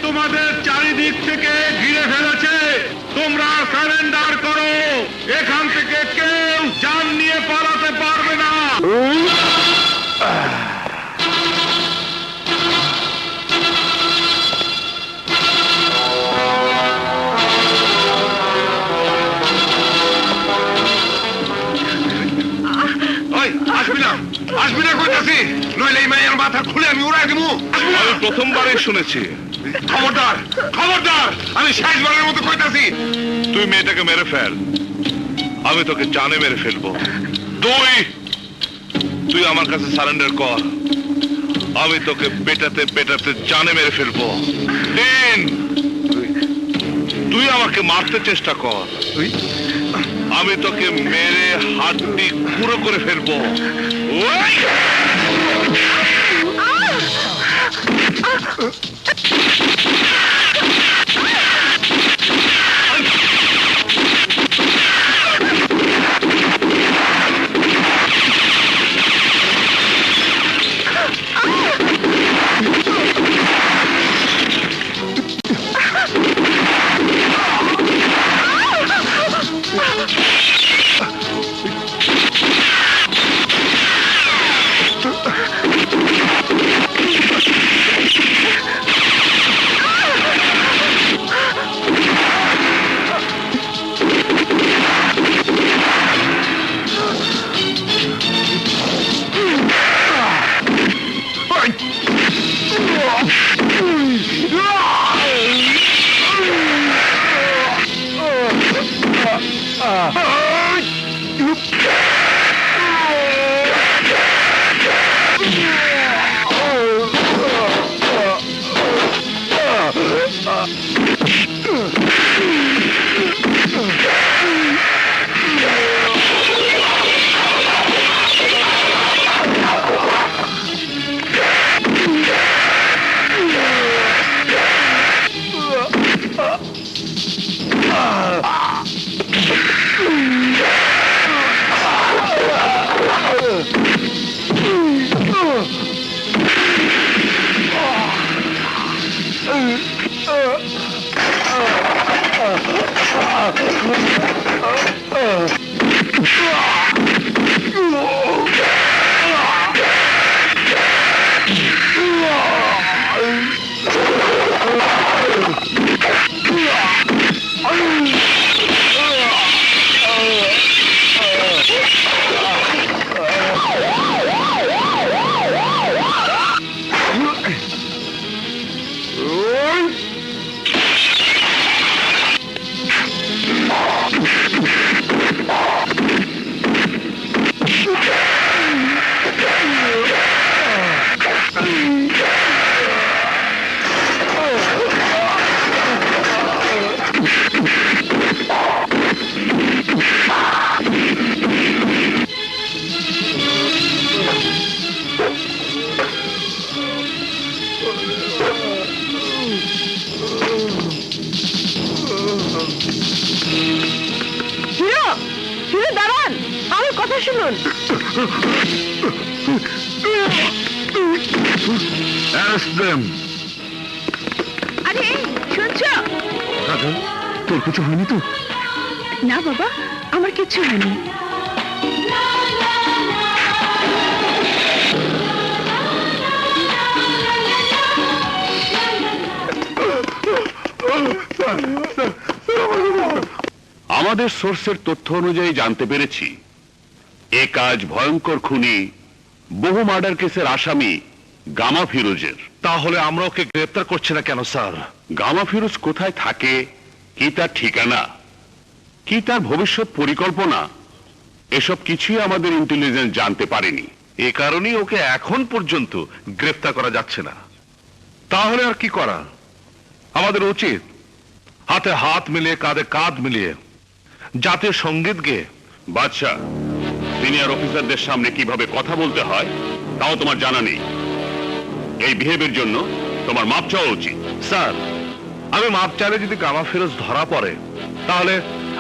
তোমাদের চারিদিক থেকে ঘিরে ফেলেছে। তোমরা সারেন্ডার করো, এখান থেকে কেউ জান নিয়ে পালাতে পারবে না। আসবি না কইতাছি, নইলে এই মায়ের মাথা খুলে আমি উড়াই দিব। আমি প্রথমবারই শুনেছি। খবরদার খবরদার, আমি শেষবারের মতো কইতাছি, তুই মেয়েটাকে মেরে ফেল, আমি তোকে জানে মেরে ফেলবো। তুই আমার কাছে সারেন্ডার কর, আমি তোকে পেটাতে পেটাতে জানে মেরে ফেলবো। তুই আমাকে মারতে চেষ্টা কর, আমি তোকে মেরে হাড্ডি গুঁড়ো করে ফেলবো। শুনুন, আরে শুনছো? তোর কিছু হয়নি তো? না বাবা, আমার কিছু হয়নি। আমাদের সোর্সের তথ্য অনুযায়ী জানতে পেরেছি এ কাজ ভয়ঙ্কর খুনি বহু মার্ডার কেসের আসামি গামা ফিরোজের। তাহলে আমরা ওকে গ্রেফতার করছি না কেন স্যার? গামা ফিরোজ কোথায় থাকে, কি তার ঠিকানা, কি তার ভবিষ্যৎ পরিকল্পনা, এসব কিছুই আমাদের ইন্টেলিজেন্স জানতে পারেনি। এ কারণেই ওকে এখন পর্যন্ত গ্রেফতার করা যাচ্ছে না। তাহলে আর কি করা? আমাদের উচিত হাতে হাত মিলিয়ে কাঁধে কাঁধ মিলিয়ে জাতীয় সঙ্গীত গেয়ে। বাদশা, সিনিয়র অফিসারদের সামনে কিভাবে কথা বলতে হয় তাও তোমার জানা নেই। এই বিহেভের জন্য তোমার মাপ চাওয়া উচিত। স্যার, আমি মাপ চাইলে যদি গামা ফিরোজ ধরা পড়ে তাহলে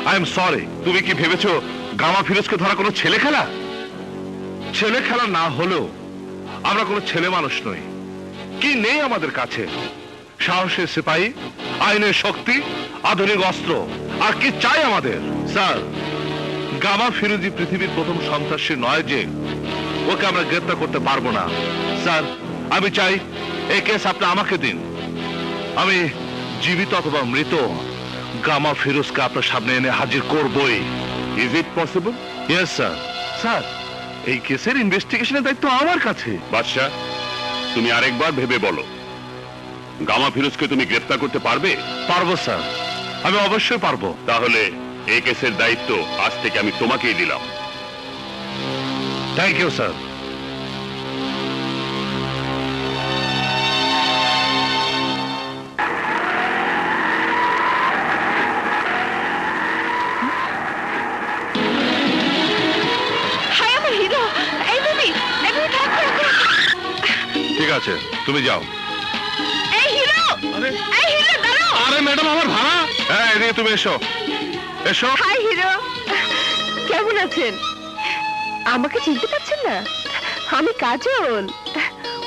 আই এম সরি। তুমি কি ভেবেছো গামা ফিরোজকে ধরা কোনো ছেলে খেলা? ছেলে খেলা না হলেও আমরা কোনো ছেলে মানুষ নই। কি নেই আমাদের কাছে সাহসের সিপাহী, আইনের শক্তি, আধুনিক অস্ত্র, আর কি চাই আমাদের? স্যার, গামা ফিরোজি পৃথিবীর প্রথম সন্ত্রাসী নয় যে ওকে আমরা গ্রেফতার করতে পারবো না। স্যার, আমি চাই এই কেস আপনি আমাকে দিন। আমি জীবিত অথবা মৃত গামা ফিরোজকে আপনার সামনে এনে হাজির করবই। Is it possible? Yes sir. Sir, এই কেসের ইনভেস্টিগেশনের দায়িত্ব আমার কাছে। বাদশাহ, তুমি আরেকবার ভেবে বলো, গামা ফিরোজকে তুমি গ্রেফতার করতে পারবে? পারবো স্যার, আমি অবশ্যই পারবো। তাহলে এই কেসের দায়িত্ব আজ থেকে আমি তোমাকেই দিলাম। Thank you sir. হাই আমার হিরো, এই বেবি, এই বেবি থাক থাক, থাক। ঠিক আছে, তুমি যাও। এই হিরো, এই হিরো দাঁড়াও। আরে ম্যাডাম, আমার ভাড়া। হ্যাঁ, এদিকে তুমি এসো, এসো। হাই হিরো, কেমন আছেন? আমাকে চিনতে পারছেন না? আমি কাজল।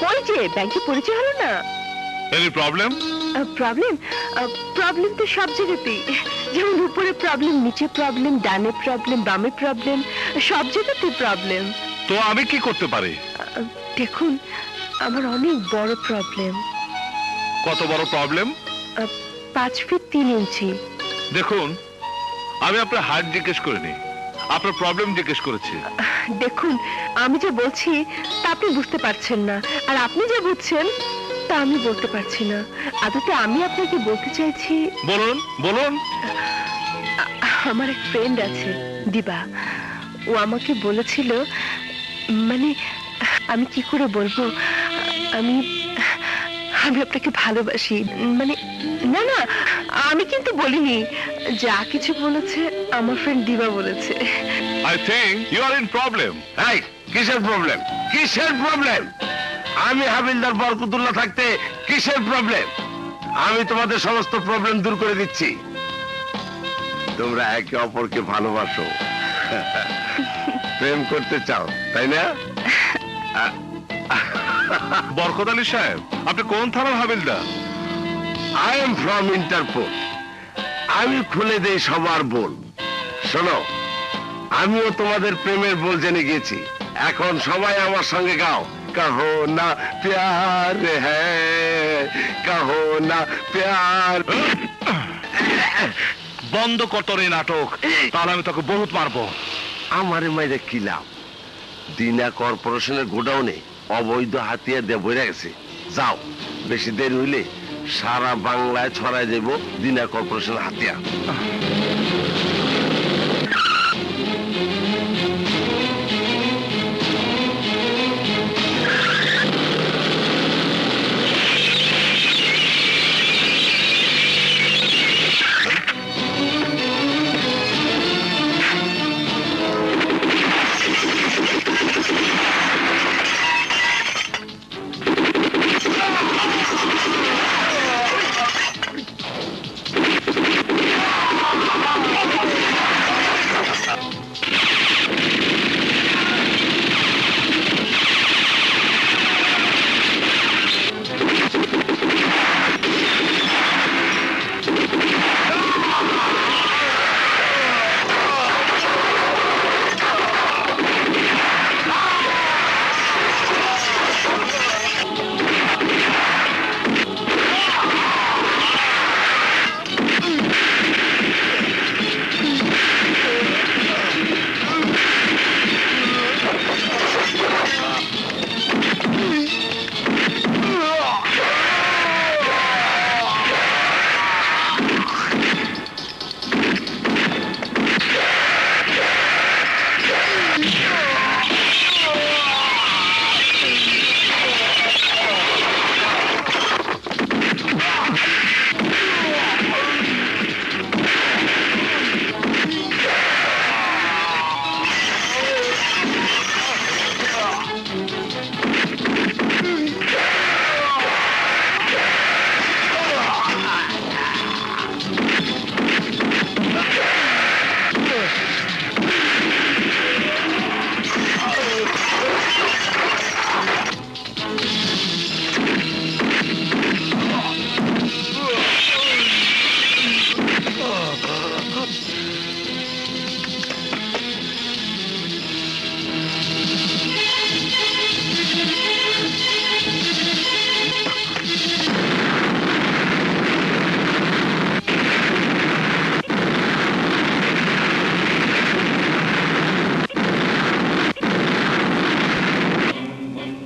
ওই যে ব্যাংকে পরিচয় হলো না। Any problem? প্রবলেম? প্রবলেম তো সব জায়গাতেই। যেমন উপরে প্রবলেম, নিচে প্রবলেম, ডানে প্রবলেম, বামে প্রবলেম, সব জায়গাতে প্রবলেম। তো আমি কি করতে পারি? দেখুন, আমার অনেক বড় প্রবলেম। কত বড় প্রবলেম? 5 ফিট 3 ইঞ্চি। দেখুন, আমি আপনার হার্ট জিজ্ঞেস করিনি, আপনার প্রবলেম জিজ্ঞেস করেছি। দেখুন, আমি যে বলছি তা আপনি বুঝতে পারছেন না, আর আপনি যে বুঝছেন তা আমি বলতে পারছি না। আদতে আমি আপনাকে বলতে চাইছি, বলুন, বলুন। আমার এক ফ্রেন্ড আছে, দিবা। ও আমাকে বলেছিল, মানে আমি কি করে বলবো, আমি আমি আপনাকে ভালোবাসি। মানে না না, আমি কিন্তু বলিনি। যা কিছু বলেছে আমার ফ্রেন্ড দিবা বলেছে। I think you are in problem. এই কিসের প্রবলেম? কিসের প্রবলেম? আমি হাবিলদার বরকতুল্লাহ থাকতে কিসের প্রবলেম? আমি তোমাদের সমস্ত প্রবলেম দূর করে দিচ্ছি। তোমরা একে অপরকে ভালোবাসো, প্রেম করতে চাও, তাই না? বরকত আলী সাহেব, আপনি কোন থানার হাবিলদার? I am from Interpol. আমি খুলে দেই সবার বল। শোনো, আমিও তোমাদের প্রেমের বল জেনে গেছি। এখন সবাই আমার সঙ্গে গাও, কহো না প্যার হ্যায়, কহো না প্যার। বন্ধ কর তোর এই নাটক, তাহলে আমি তোকে বহুত মারবো। আমারে মাইরে কি লাভ? দিনা কর্পোরেশনের গোডাউনে অবৈধ হাতিয়ার দিয়ে বইরা গেছে। যাও, বেশি দেরি হইলে সারা বাংলায় ছড়ায় যাব দিনা কর্পোরেশনের হাতিয়ার।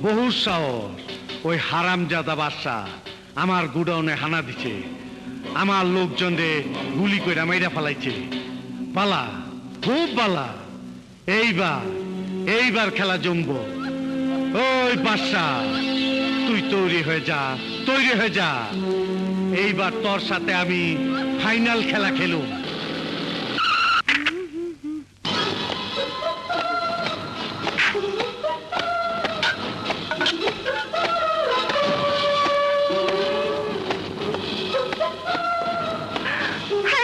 বহু সাহস ওই হারামজাদা বাদশা আমার গুডাউনে হানা দিছে, আমার লোকজনরে গুলি কইরা মাইরা ফেলাইছে। পালা, খুব পালা। এইবার খেলা জমবো। ওই বাদশা, তুই তৈরি হয়ে যা। এইবার তোর সাথে আমি ফাইনাল খেলা খেলুম।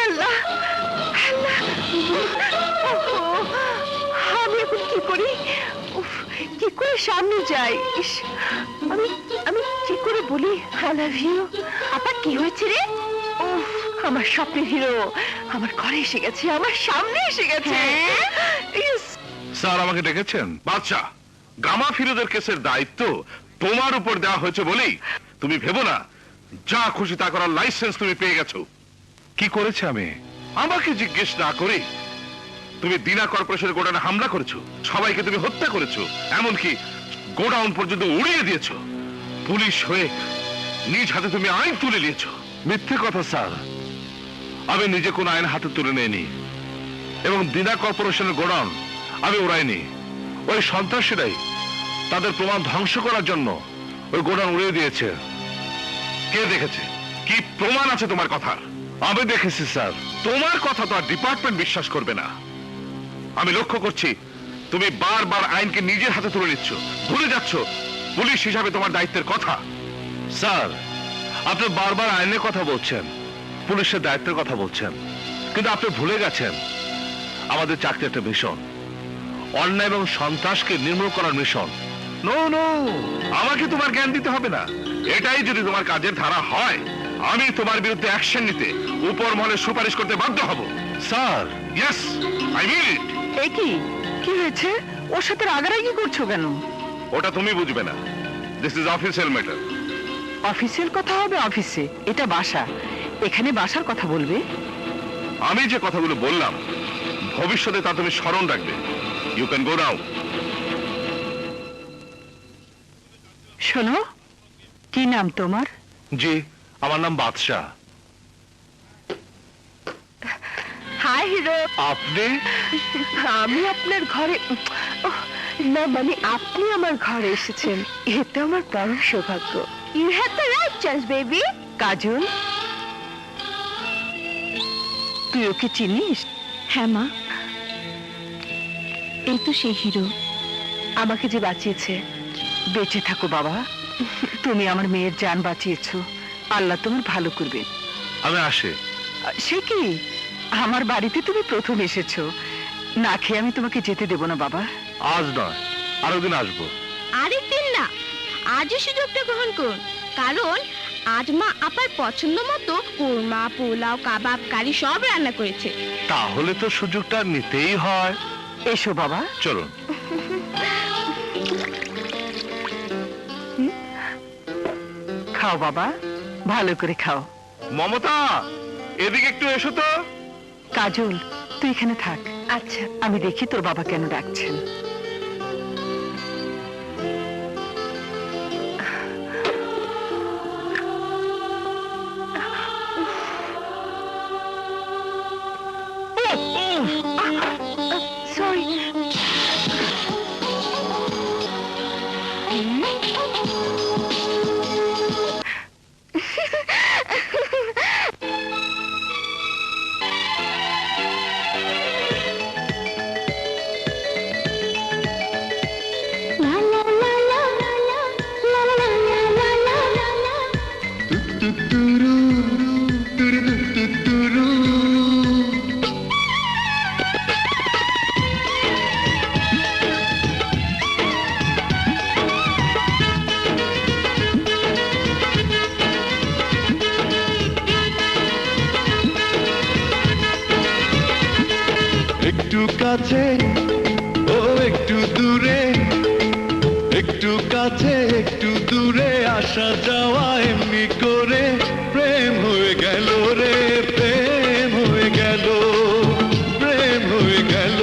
আল্লাহ, আল্লাহ। ওহো, আমি এখন কি করি? উফ, কি করে সামনে যাই? ইস, আমি আমি কি করে বলি আই লাভ ইউ? আপা, কি হয়েছে রে? উফ, আমার স্বপ্নের হিরো আমার ঘরে এসে গেছে, আমার সামনে এসে গেছে। ইস, স্যার আমাকে ডেকেছেন? বাদশা, গামা ফিরোজের কেসের দায়িত্ব তোমার উপর দেওয়া হয়েছে বলেই তুমি ভেবো না যা খুশি তা করার লাইসেন্স তুমি পেয়ে গেছো। কি করেছে আমি? আমাকে জিজ্ঞেস না করে তুমি দিনা কর্পোরেশনের গোডাউনে হামলা করেছো, সবাইকে তুমি হত্যা করেছো, এমনকি গোডাউন পর্যন্ত উড়িয়ে দিয়েছো। পুলিশ হয়ে নিজ হাতে তুমি আইন তুলে নিয়েছো। মিথ্যে কথা স্যার, আমি নিজে কোন আইন হাতে তুলে নেইনি এবং দিনা কর্পোরেশনের গোডাউন আমি উড়াইনি। ওই সন্ত্রাসীরাই তাদের প্রমাণ ধ্বংস করার জন্য ওই গোডাউন উড়িয়ে দিয়েছে। কে দেখেছে? কি প্রমাণ আছে তোমার কথার? আমি দেখেছি স্যার। তোমার কথা তো আর ডিপার্টমেন্ট বিশ্বাস করবে না। আমি লক্ষ্য করছি তুমি বারবার আইনকে নিজের হাতে তুলে নিচ্ছ, ভুলে যাচ্ছ পুলিশ হিসাবে তোমার দায়িত্বের কথা। স্যার, আপনি বারবার আইনের কথা বলছেন, পুলিশের দায়িত্বের কথা বলছেন, কিন্তু আপনি ভুলে গেছেন আমাদের চাকরি একটা মিশন, অন্যায় এবং সন্ত্রাসকে নির্মূল করার মিশন। নো নো, আমাকে তোমার জ্ঞান দিতে হবে না। এটাই যদি তোমার কাজের ধারা হয়, আমি তোমার বিরুদ্ধে অ্যাকশন নিতে উপর মহলে সুপারিশ করতে বাধ্য হব। স্যার, ইয়েস, আই মিন ইট। এ কি হয়েছে? ওর সাথে রাগারাগি করছো কেন? ওটা তুমি বুঝবে না। This is official matter. Official কথা হবে অফিসে, এটা বাসা, এখানে বাসার কথা বলবে। আমি যে কথাগুলো বললাম ভবিষ্যতে তা তুমি স্মরণ রাখবে। ইউ ক্যান গো নাও। শোনো, কি নাম তোমার? জি, আমার নাম বাদশা। High hero. আপনি? আমি আপনার ঘরে, ওহ, না মানে আপনি আমার ঘরে এসেছেন, এটা আমার পরম সৌভাগ্য। You have the right choice baby. Kajol, তুই ওকে চিনিস? হ্যাঁ মা, এই তো সেই হিরো, আমাকে যে বাঁচিয়েছে। বেঁচে থাকো বাবা, তুমি আমার মেয়ের জান বাঁচিয়েছো, আল্লাহ তোমার ভালো করবেন। আমি আসি। সে কি, আমার বাড়িতে তুমি প্রথম এসেছো, না খেয়ে আমি তোমাকে যেতে দেব না বাবা। আজ নয়, আরো দিন আসবো। আরেকদিন না, আজই সুযোগটা গ্রহণ করুন, কারণ আজ মা আপার পছন্দ মতো কোরমা, পোলাও, কাবাব, কারি সব রান্না করেছে। তাহলে তো সুযোগটা নিতেই হয়। এসো বাবা। চলুন। খাও বাবা, ভালো করে খাও। মমতা, এদিকে একটু এসো তো। কাজল, তুই এখানে থাক। আচ্ছা, আমি দেখি তোর বাবা কেন ডাকছেন। সরি। কাছে ও একটু দূরে, একটু কাছে একটু দূরে, আসা যাওয়া এমনি করে প্রেম হয়ে গেল রে, প্রেম হয়ে গেল, প্রেম হয়ে গেল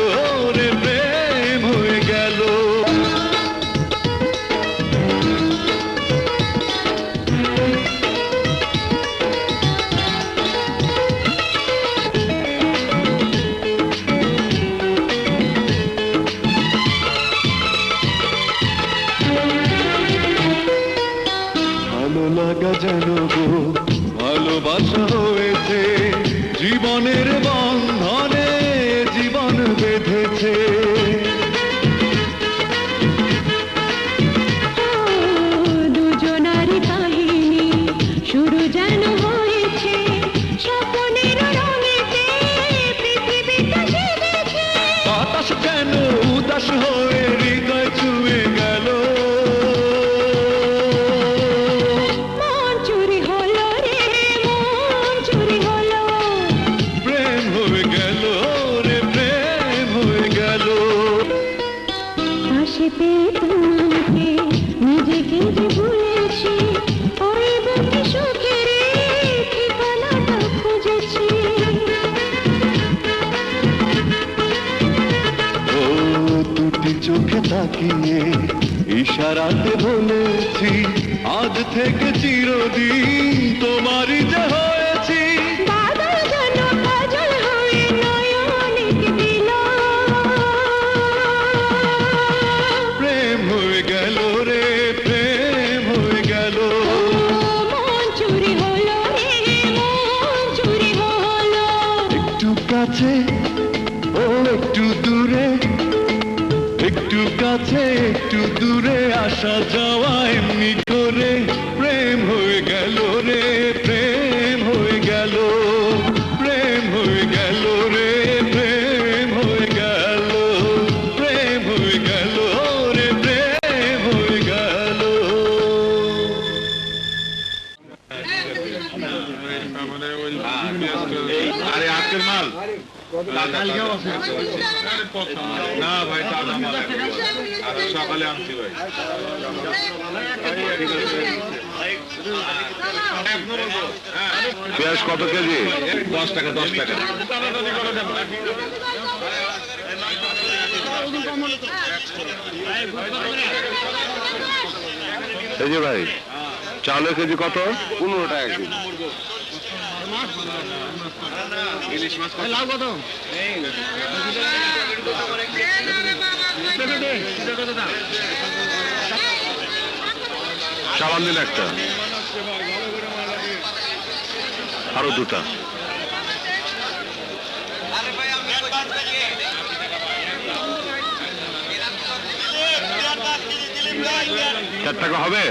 রে, প্রেম হয়ে গেল। ভালো লাগা যেন গো ভালোবাসা হয়েছে, জীবনের বন্ধনে জীবন বেঁধেছে। দুজনারই কাহিনী শুরু যেন হয়েছে, স্বপ্নের রঙেতে পৃথিবীটা সেজেছে। বাতাস যেন উদাস হয়ে হৃদয় ছুঁয়ে গেল, মন চুরি হলো রে, মন চুরি হলো। প্রেম হয়ে গেল রে, প্রেম হয়ে গেল। পাশে পেয়ে তোমাকে নিজেকে যে ভুলেছি, ওই বুকে সুখের ঠিকানাটা খুঁজেছি। ও দুটি চোখে তাকিয়ে ইশারাতে বলেছি, আজ থেকে চিরদিন তোমারই যে হয়েছি। বাদল যেন কাজল হয়ে নয়নে দিল, প্রেম হয়ে গেল রে, প্রেম হয়ে গেল। মন চুরি হলো রে, মন চুরি হলো। একটু কাছে ও একটু দূরে, একটু কাছে একটু দূরে, আসা যাওয়া এমনি করে প্রেম হয়ে গেল রে, প্রেম হয়ে গেল, প্রেম হয়ে গেল রে, প্রেম হয়ে গেল, প্রেম হয়ে গেল রে, প্রেম হয়ে গেল। আরে আজকের মাল না ভাই, তাজা মাল সকালে আনছি ভাই। পেঁয়াজ কত কেজি? 10 টাকা 10 টাকা। এই যে ভাই, চালের কেজি কত? 15 টাকা কেজি। চালান দিন একটা, আরো দুটা। চার টাকা হবে?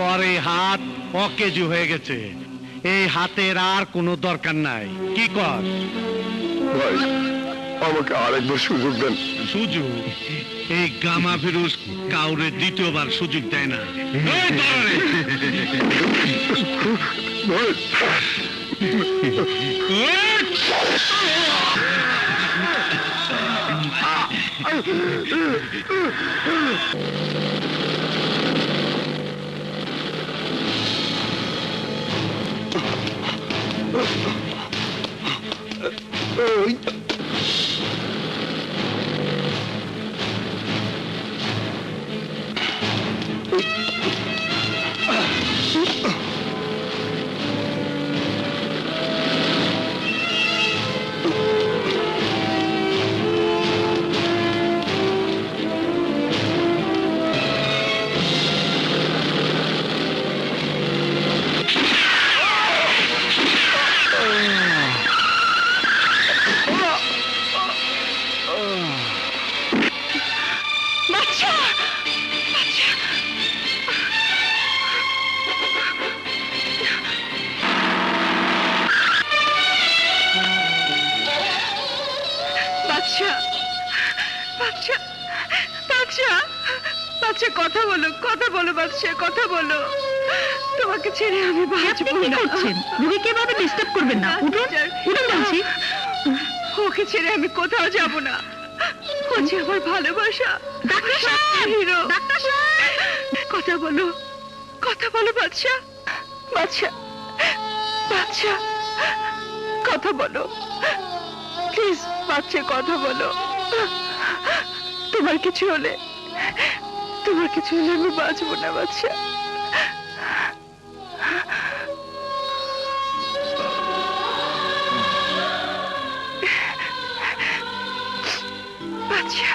তোর এই হাত অকেজু হয়ে গেছে, এই হাতের আর কোনো দরকার নাই। কি কর? ভাই আমাকে আরেকবার সুযোগ দেন। সুযোগ? এই গামা ফিরুজ কাউরে দ্বিতীয়বার সুযোগ দেয় না। এই ধর রে। ভাই বাচ্চা, বাচ্চা, বাচ্চা, বাচ্চা, বাচ্চা, কথা বলো, কথা বলো বাচ্চা, কথা বলো। তোমাকে ছেড়ে আমি বাঁচবো না। রুবিকে এভাবে ডিস্টার্ব করবেন না। উঠুন, উঠুন বলছি। ওকে ছেড়ে আমি কোথাও যাব না। ও যে আমার ভালোবাসা, ডাক্তার সাহেব, হিরো। ডাক্তার সাহেব, কথা বলো, কথা বলো বাচ্চা, বাচ্চা, বাচ্চা, কথা বলো প্লিজ বাচ্চা, কথা বলো। তোমার কিছু হলে, তোমার কিছু হলে আমি বাঁচবো না বাচ্চা। বাচ্চা,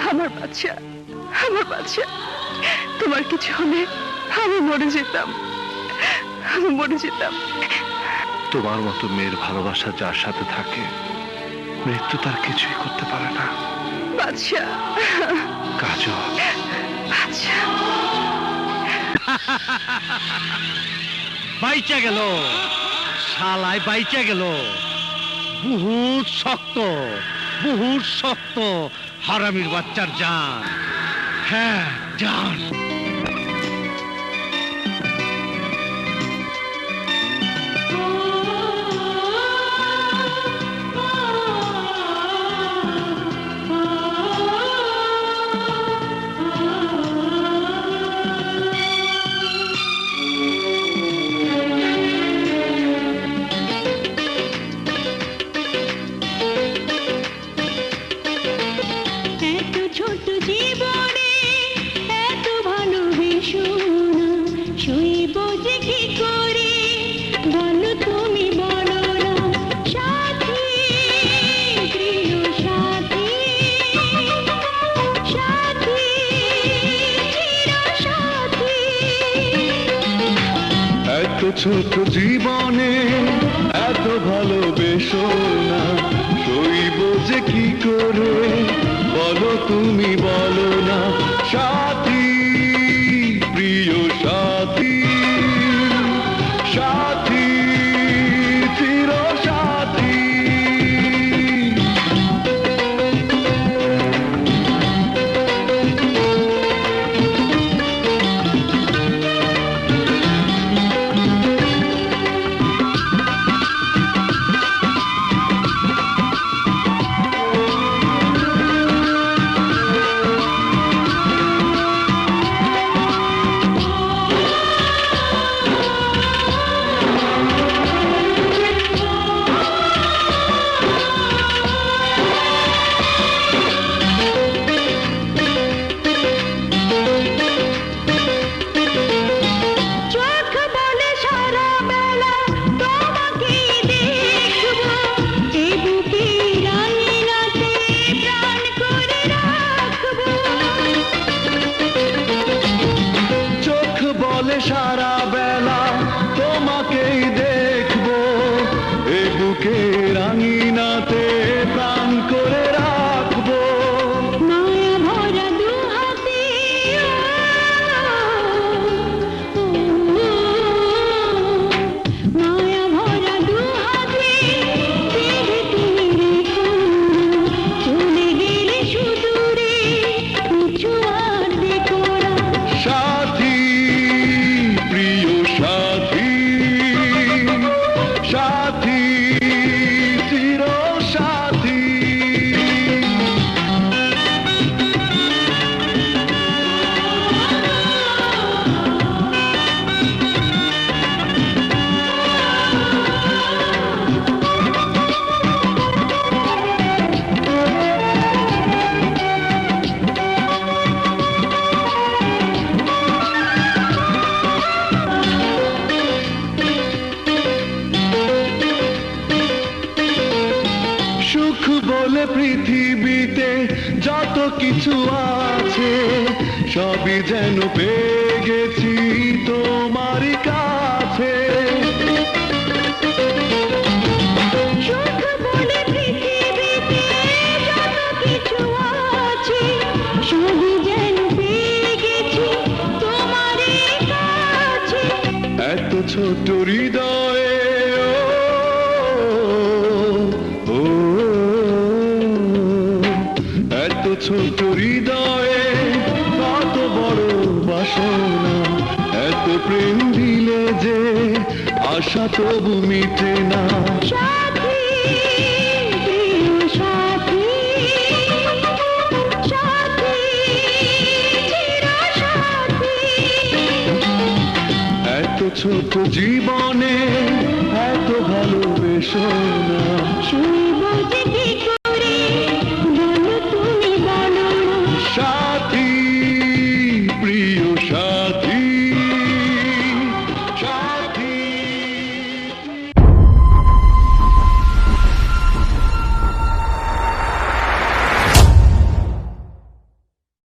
আমার বাচ্চা, আমার বাচ্চা, তোমার কিছু হলে আমি মরে যেতাম, আমি মরে যেতাম। তোমার মতো মেয়ের ভালোবাসা যার সাথে থাকে, মৃত্যু তার কিছুই করতে পারে না। বাচ্চা, কাজল, বাচ্চা, বাইচা গেল, শালায় বাইচা গেল। বহুত শক্ত, বহুত শক্ত হারামির বাচ্চার জান। হ্যাঁ, জান। এত ছোট জীবনে এত ভালোবেসো না, সইব যে কি করে বলো তুমি, বলো না সাথী, প্রিয় সাথী, সাথী, চির সাথী। এত ছোট জীবনে এত ভালোবেসো না, সইব যে কি করে বলো তুমি, বলো না সাথী, প্রিয় সাথী, সাথী, চির সাথী। কিছু আছে সবই যেন পেয়ে গেছি তোমার কাছে। সুখ বলে পৃথিবীতে যত কিছু আছে সবই যেন পেয়ে গেছি তোমারই কাছে। এত ছোট হৃদয়ে ও, ও, এত ছোট হৃদয়ে কত বড় বাসনা, এত প্রেম দিলে যে আশা তবু মিটে না। সাথী প্রিয় সাথী, সাথী চির সাথী। এত ছোট জীবনে এত ভালোবেসো না। শৈব